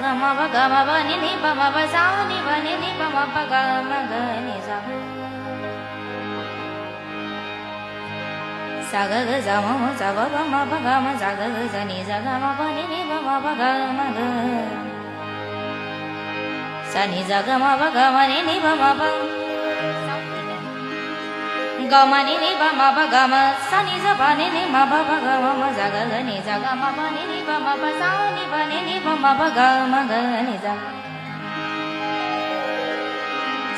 ga ma ba ga ma ba ni ni ba ma ba sa ni ba ni ni ba ma ba ga ma ga ni sa ga za ma ma za ba ba ma ba ga ma za ga za ni za ga ma ba ni ni ba ma ba ga ma ga sa ni za ga ma ba ga ma ni ni ba ma ba ga ma ni ni ba ma ba ga ma sa ni za ba ni ni ma ba ba ga ma za ga ni za ga ma ba ni ni ba ma ba sa ni ba ni ni ba ma ba ga ma ga ni za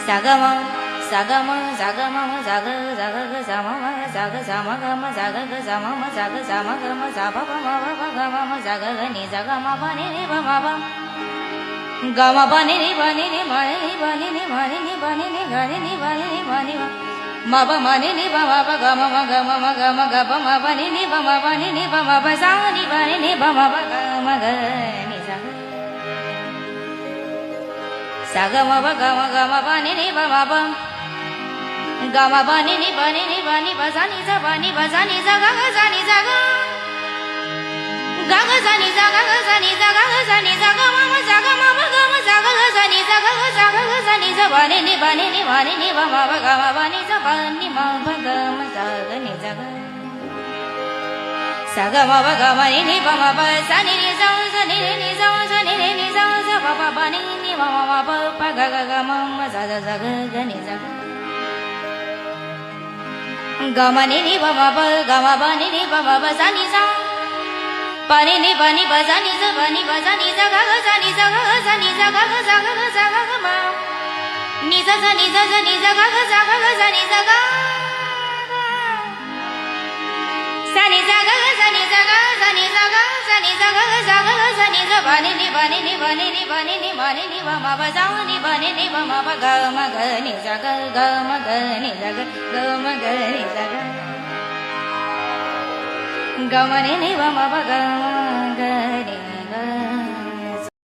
sa ga ma za ga ma za ga ma za ga za ma ma za ga za ma ga ma za ga za ma ma za ga za ma ga ma za ba ba ma ba ba ga ma za ga ni za ga ma ba ni ni ba ma ba ga ma ba ni ni ba ni ni ma ni ba ni ni ma ni ni ba ni ni ga ni ni ba ni ni ba ni ba ma ba ma ni ni ba ma ba ga ma ma ga ma ma ga ma ga ba ma ba ni ni ba ma ba ni ni ba ma ba sa ni ba ni ni ba ma ba ga ma ga ni sa ga ma ba ga ma ba ni ni ba ma ba ga ma ba ni ni ba ni ni ba ni ba za ni za ba ni ba za ni za ga za ni za ga ga za ni za ga za ni za ga za ni za ga ma ma za ga ma ba ga ma za ga za ni za ga za ni za ba ni ni ba ni ni ba ni ni ba ma ba ga ma ba ni za ba ni ma ba ga ma za ga ni za ga sa ga ma ba ga ma ni ni ba ma ba sa ni ni za ni ni za ni ni za ba ba ba ni ni ma ma ma ba pa ga ga ma ma za za ga ni za ga ma ni ni ba ma ba ga ma ba ni ni ba ma ba sa ni za pa ni ni ba ni ba za ni za ba ni ba za ni za ga za ni za ga za ni za ga za ga ma ni za ni za ni za ga za ni za ga sa ni za ga za ni za ga za ni za ga za ni za ga za ni za ba ni ni ba ni ni ba ni ni ba ni ni ma ni ni ba ma ba za ni ba ni ni ba ma ba ga ma ga ni za ga ma ga ni za ga ma ga ni za ga ma ni ni ba ma ba ga ma ga ni ga